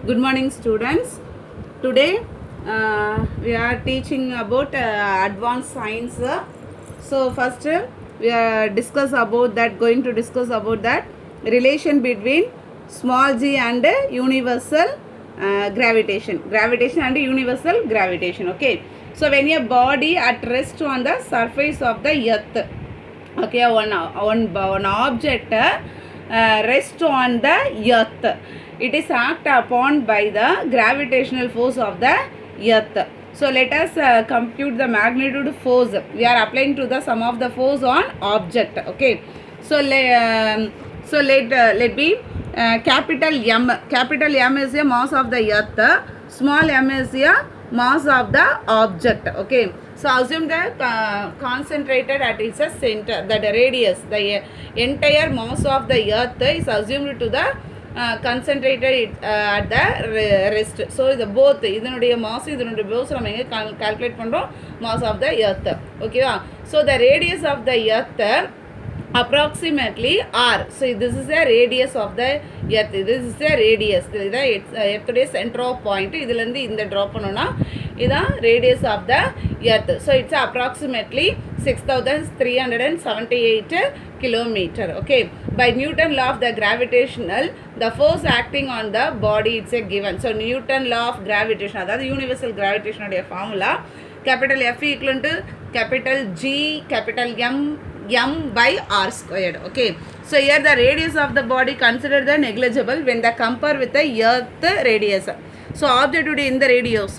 Good morning, students. Today we are teaching about advanced science. So first we are going to discuss about that relation between small g and universal gravitation and universal gravitation. Okay. So when a body at rest on the surface of the earth, okay, one object rest on the earth, it is acted upon by the gravitational force of the earth. So let us compute the magnitude force we are applying to the sum of the force on object. Okay, so let be capital M is a mass of the earth, small m is a mass of the object. Okay, so assume the concentrated at its center, that radius, the entire mass of the earth is assumed to the concentrated at the rest. So the both இதனுடைய mass இதனுடைய both நம்ம எங்க calculate பண்றோம், mass of the earth. Okay வா? So the radius of the earth approximately r. So this is the radius of the earth. This is the radius. இதுதான் எர்த்துடைய center of point. இதுல இருந்து இந்த drop பண்ணோம்னா இதான் radius of the earth. So it's approximately 6378 kilometer. Okay, by Newton law of the gravitational, the force acting on the body, it's a given. So Newton law of gravitation, that is universal gravitation formula, capital F equal to capital G capital M by R squared. Okay, so here the radius of the body considered the negligible when the compare with the earth radius. So object in the radius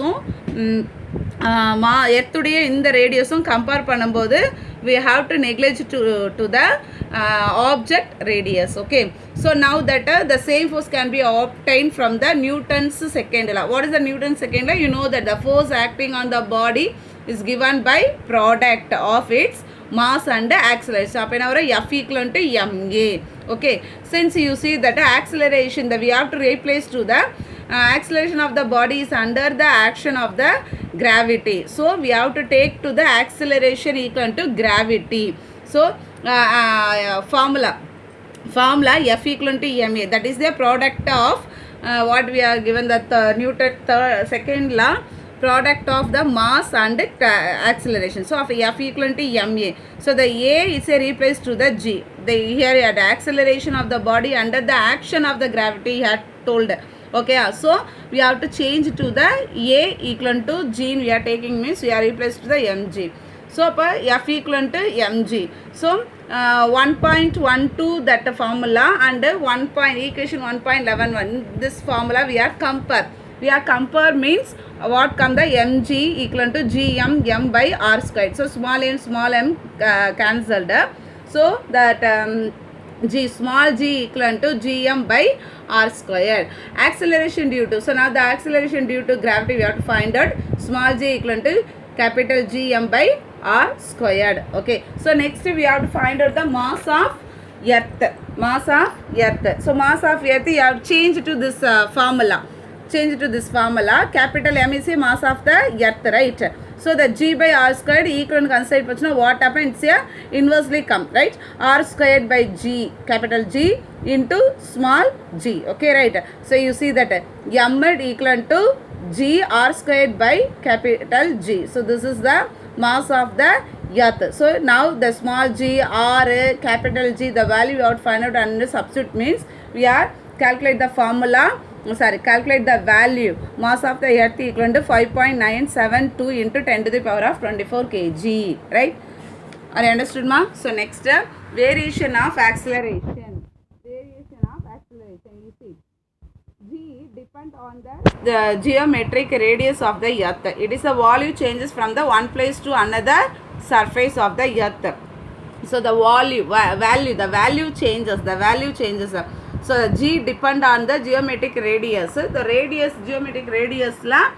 எர்த்துடைய இந்த ரேடியஸும் compare பண்ணும்போது we have to neglect to the object radius. Okay, so now that the same force can be obtained from the Newton's second law. What is the Newton's second law? You know that the force acting on the body is given by product of its mass and acceleration. So F equal to ma. Okay, since you see that acceleration, that we have to replace to the acceleration of the body is under the action of the gravity. So we have to take to the acceleration equal to gravity. So formula F equal to ma, that is the product of what we are given, that Newton second law, product of the mass and acceleration. So of F equal to ma. So the a is a replace to the g. Here at acceleration of the body under the action of the gravity had told. Okay, so we have to change to the a equal to g we are taking, means we are replaced to the mg. So F equal to mg. So 1.12 that formula and equation 1.11, this formula we are compare. We are compare means what come the mg equal to gm m by r squared. So small m cancelled. So that small g equal to gm by r squared. Acceleration due to, so now the acceleration due to gravity we have to find out, small g equal to capital gm by r squared. Okay, so next we have to find out the mass of earth. So mass of earth you have to change to this formula. Capital M is a mass of the earth, right? So the g by r squared equal consider what happens, it's a inversely come, right? R squared by g capital G into small g. Okay, right? So you see that m equal to g r squared by capital G. So this is the mass of the earth. So now the small g r capital G, the value we have to find out and substitute, means we are calculate the value. Mass of the earth equal to 5.972 into 10 to the power of 24 kg, right? Are you understood, ma? So next variation of acceleration. You see, g depend on the geometric radius of the earth. It is a volume changes from the one place to another surface of the earth. So the value changes. So g depend on the geometric radius. The geometric radius la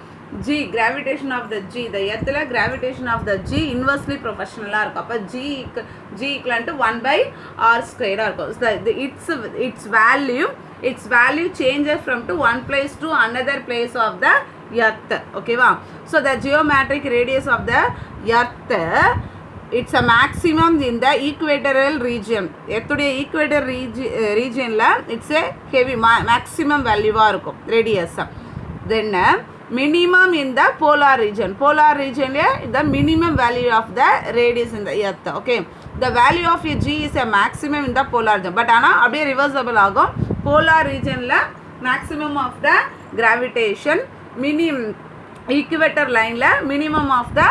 g, gravitation of the g, the earth la gravitation of the g inversely proportional la irukum. Appo g equal to 1 by r squared irukum. So its value changes from to one place to another place of the earth. Okay va? So the geometric radius of the earth it's a maximum in the equatorial region. எத்துடைய equator regionல it's a heavy maximum value இருக்கும் radius. Then minimum in the polar region. Polar region the minimum value of the radius in the earth. Okay, the value of a g is a maximum in the polar region, but ana அப்படியே reversible ஆகும். Polar regionல maximum of the gravitation, minimum equator line la minimum of the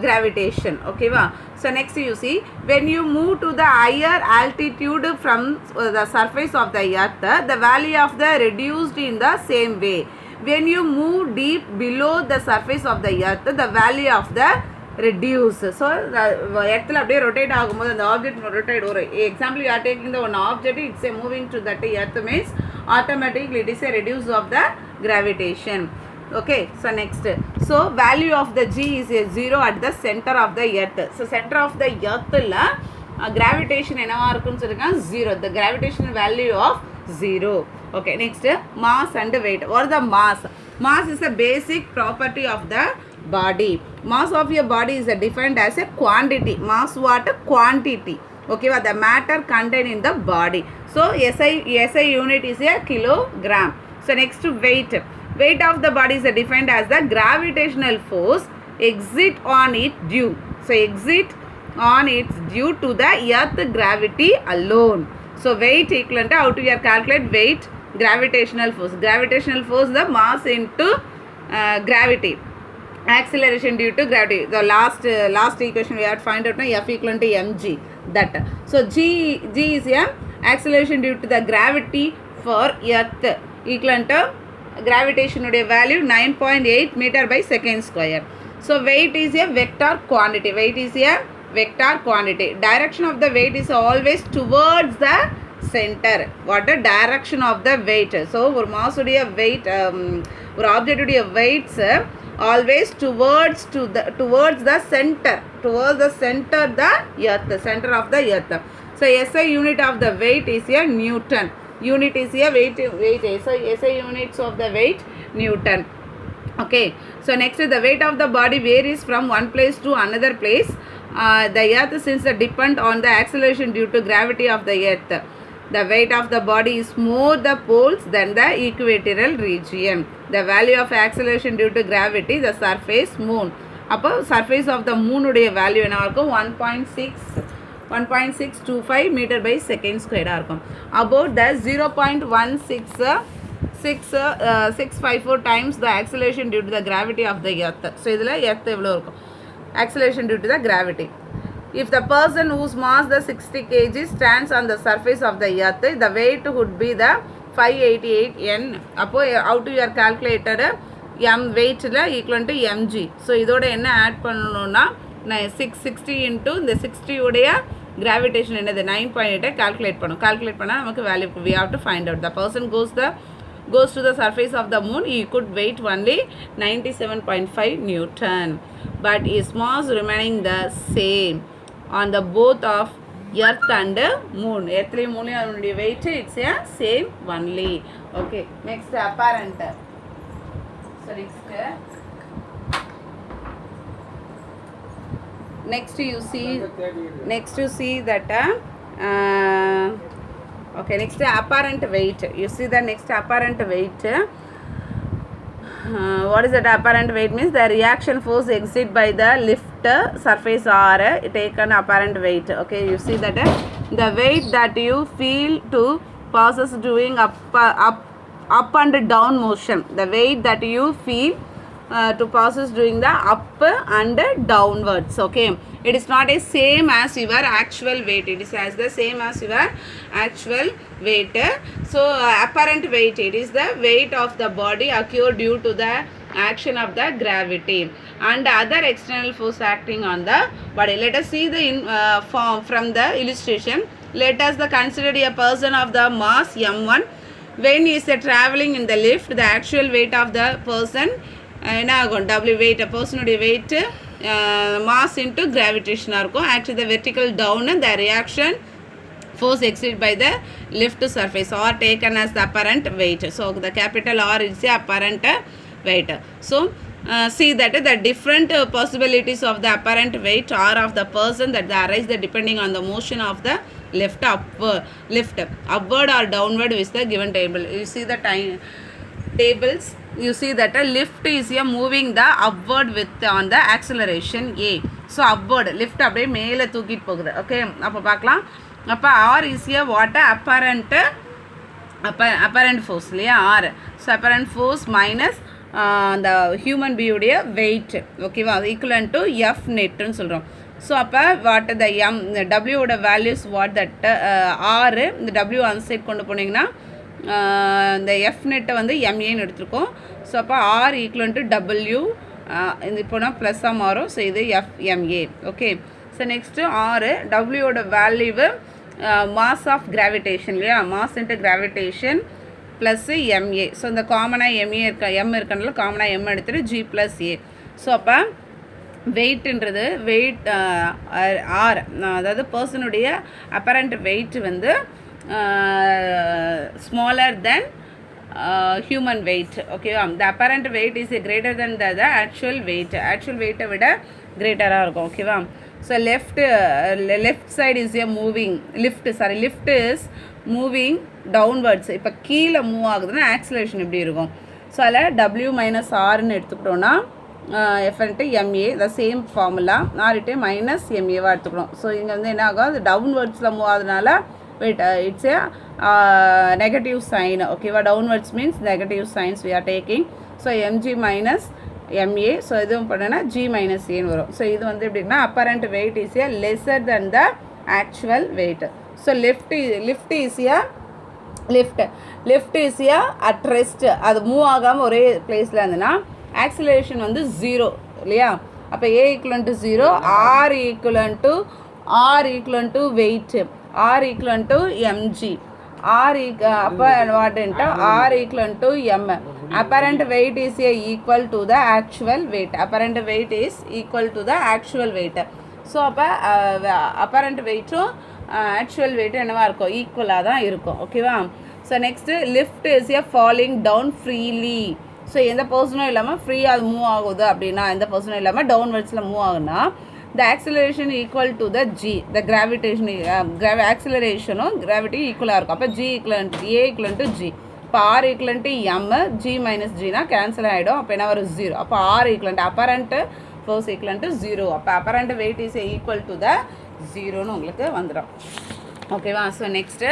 gravitation. Okay va. So next you see, when you move to the higher altitude from the surface of the earth, the value of the reduced in the same way. When you move deep below the surface of the earth, the value of the reduce. So இடத்துல அப்படியே rotate ஆகும்போது அந்த object rotate ஒரு example you are taking the one object, it's a moving to that earth means automatically it is a reduce of the gravitation. Okay, so next, so value of the g is a 0 at the center of the earth. So center of the earth la gravitation என்னவா இருக்குன்னு சொல்லிருக்காங்க 0, the gravitation value of 0. Okay, next, mass and weight. What is the mass? Mass is a basic property of the body. Mass of your body is defined as a quantity. Mass what? Quantity. Okay, the matter contained in the body. So SI unit is a kilogram. So next, weight. Weight of the body is defined as the gravitational force exert on it due. So exert on its due to the earth gravity alone. So weight equivalent to how to calculate weight, gravitational force. Gravitational force the mass into gravity. Acceleration due to gravity. The last equation we have to find out now, F equivalent to mg. That. So g is a acceleration due to the gravity for earth equivalent to gravitation value 9.8 meter by second square. So weight is a vector quantity. Weight is a vector quantity. Direction of the weight is always towards the center. What the direction of the weight? So ஒரு mass உடைய weight ஒரு object உடைய weights always towards the center, the earth, the center of the earth. So SI unit of the weight is a Newton. Unit is a weight. So SI units of the weight Newton. Okay, so next, the weight of the body varies from one place to another place. The earth since depend on the acceleration due to gravity of the earth. The weight of the body is more the poles than the equatorial region. The value of acceleration due to gravity, the surface moon. அப்போ surface of the moon உடைய value என்ன இருக்கும் 1.625 meter by second square இருக்கும். About the 0.16654 times the acceleration due to the gravity of the earth. So இதில் earth எவ்வளோ இருக்கும் acceleration due to the gravity. If the person whose mass the 60 kg stands on the surface of the earth, the weight would be the 588 n. அப்போ how to your calculator m weight equal to mg. So இதோட என்ன add பண்ணணும்னா 660 into இந்த 60 உடைய gravitation என்னது 9.8 calculate பண்ணும். calculate பண்ணா நமக்கு value we have to find out. The person goes to the surface of the moon, he could weight only 97.5 Newton, but his mass remaining the same on the both of earth and moon. Earth and moon weight it's a same only. Okay, next apparent. So next you see that okay, next apparent weight. You see the next apparent weight. What is that apparent weight means? The reaction force exerted by the lift surface are taken apparent weight. Okay, you see that the weight that you feel to passes doing up and down motion. The weight that you feel to passes doing the up and downwards. Okay, it is not a same as your actual weight. It is as the same as your actual weight. So apparent weight, it is the weight of the body occurred due to the action of the gravity and other external force acting on the body. Let us see the form from the illustration. Let us consider a person of the mass m1. When he is traveling in the lift, the actual weight of the person w weight, a person weight mass into gravitation இருக்கும். Actually the vertical down, the reaction force exerted by the lift surface are taken as the apparent weight. So the capital R is the apparent weight. So see that the different possibilities of the apparent weight are of the person that they arise depending on the motion of the lift upward or downward with the given table. You see the tables, you see that a lift is here moving the upward with on the acceleration a. So upward lift அப்படியே மேலே தூக்கிட்டு போகுது. Okay, அப்போ பார்க்கலாம். அப்போ r is here what apparent force இல்லையா r. So apparent force minus அந்த human பீயுடைய வெயிட், ஓகேவா, அது ஈக்குவலன் டு எஃப் நெட்டுன்னு சொல்கிறோம். ஸோ அப்போ வாட் த எம் டபிள்யூவோட வேல்யூஸ் வாட் தட் ஆறு, இந்த டபிள்யூ அந்த சைட் கொண்டு போனீங்கன்னா இந்த எஃப் நெட்டை வந்து எம்ஏன்னு எடுத்துருக்கோம். ஸோ அப்போ ஆர் ஈக்குவலன் டு டபிள்யூ, இது இப்போனா ப்ளஸ்ஸாக மாறும். ஸோ இது எஃப்எம்ஏ. ஓகே, ஸோ நெக்ஸ்ட்டு ஆறு டபிள்யூவோட வேல்யூவு மாஸ் ஆஃப் கிராவிடேஷன் இல்லையா, mass into gravitation plus MA. So இந்த காமனாக எம்ஏ எம் இருக்கனால காமனாக எம் எடுத்துகிட்டு ஜி ப்ளஸ் ஏ. ஸோ அப்போ வெயிட்ன்றது வெயிட் ஆர், அதாவது பர்சனுடைய அப்பரண்ட் வெயிட் வந்து ஸ்மாலர் தென் human weight. ஓகேவா, the apparent weight is greater than the actual weight. Actual வெயிட்டை விட கிரேட்டராக இருக்கும். ஓகேவா, so left side is a moving lift is moving downwards. இப்போ கீழே மூவ் ஆகுதுன்னா ஆக்சிலரேஷன் எப்படி இருக்கும்? ஸோ அதில் டபிள்யூ மைனஸ் ஆர்னு எடுத்துக்கிட்டோன்னா எஃப்என்ட்டு எம்ஏ, த சேம் ஃபார்முலா, ஆர்ட்டு மைனஸ் எம்ஏவாக எடுத்துக்கணும். ஸோ இங்கே வந்து என்ன ஆகும், அது டவுன்வர்ட்ஸில் மூவ் ஆகுதுனால wait it's a negative sign. Okay, what downwards means negative signs we are taking. So mg minus ma, so idhum padana g minus a nu varum. So idu vandu eppdina apparent weight is a lesser than the actual weight. So lift is a at rest, அது move ஆகாமல் ஒரே பிளேஸில் இருந்ததுன்னா acceleration வந்து 0 இல்லையா. அப்போ a equivalent to 0, r equivalent to weight, r equivalent to mg, அப்போ வாட்டுன்ட்டு r equivalent to m. apparent weight is equal to the actual weight. apparent weight is equal to the actual weight. So அப்போ apparent weight-ம் actual weight என்னவாக இருக்கும், ஈக்குவலாக தான் இருக்கும். ஓகேவா, so next lift is a falling down freely. So எந்த பர்சனும் இல்லாமல் ஃப்ரீயாக அது மூவ் ஆகுது அப்படின்னா, எந்த பர்சனும் இல்லாமல் டவுன்வர்ட்ஸில் மூவ் ஆகுதுன்னா the acceleration equal to the g, the gravitation acceleration gravity equal இருக்கும். அப்போ g equivalent a equivalent to g. இப்போ r equivalent to m, g minus g னா கேன்சல் ஆகிடும். அப்போ என்ன வரும், 0. அப்போ r equivalent apparent force equivalent to 0. அப்போ apparent weight is equal to the 0ன்னு உங்களுக்கு வந்துடும். ஓகேவா, so next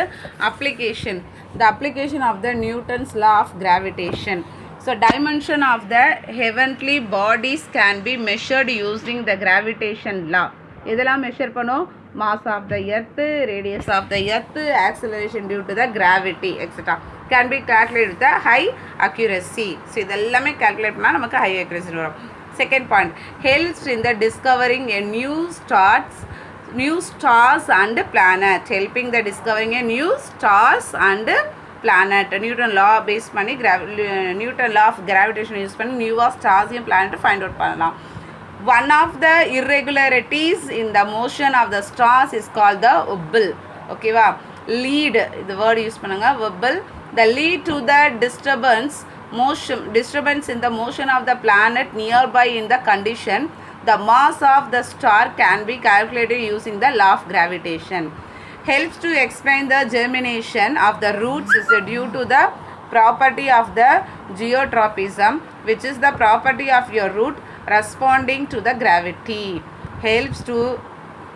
application, the application of the Newton's law of gravitation. So dimension of the heavenly bodies can be measured using the gravitation law. இதெல்லாம் measure பண்ணோம், mass of the earth, radius of the earth, acceleration due to the gravity, etc. can be calculated with the high accuracy. So இதெல்லாமே calculate பண்ணால் நமக்கு high accuracy வரும். Second point, helps in the discovering a new stars and planet, helping the discovering a new stars and planet. Newton law base பண்ணி Newton law of gravitation use பண்ணி நியூவாக ஸ்டார்ஸையும் பிளானட்டை find out பண்ணலாம். One of the irregularities in the motion of the stars is called the wobble. ஓகேவா, lead இது word use பண்ணுங்க, wobble. The lead to the disturbance in the motion of the planet nearby in the condition the mass of the star can be calculated using the law of gravitation. Helps to explain the germination of the roots is due to the property of the geotropism, which is the property of your root responding to the gravity. Helps to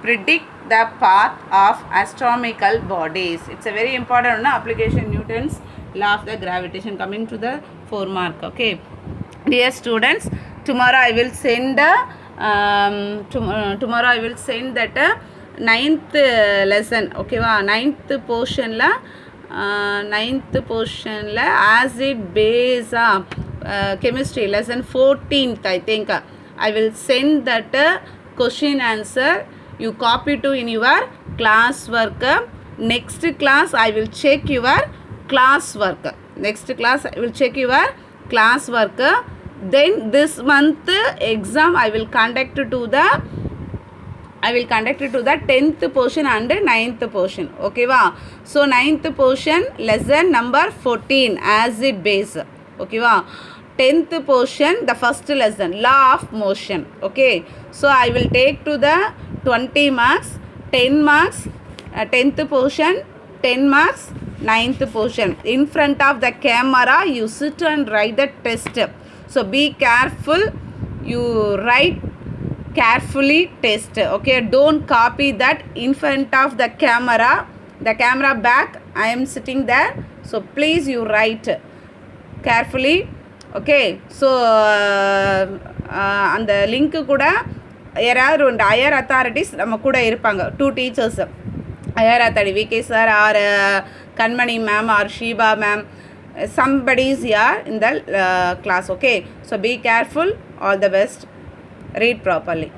predict the path of astronomical bodies. It's a very important application, Newton's law of the gravitation. Coming to the 4 mark. Okay, dear students, tomorrow I will send that 9th lesson. ஓகேவா, 9th போர்ஷனில் acid பேஸா chemistry lesson 14th I think I will send that question answer. You copy to in your class work. Next class I will check your class work. Then this month exam I will conduct to the 10th portion and 9th portion. Okay va, so 9th portion lesson number 14 acid base. Okay va, 10th portion, the first lesson, law of motion. Okay, so I will take to the 20 marks, 10 marks 10th portion, 10 marks 9th portion. In front of the camera you sit and write the test. So be careful, you write carefully test. Okay, don't copy that in front of the camera back I am sitting there, so please you write carefully. Okay, so அந்த லிங்க்கு கூட யாராவது ரெண்டு higher authorities நம்ம கூட இருப்பாங்க, 2 teachers, higher authority VK sir R Kanmani ma'am R Sheeba ma'am, somebody is here in the class. Okay, so be careful, all the best, read properly.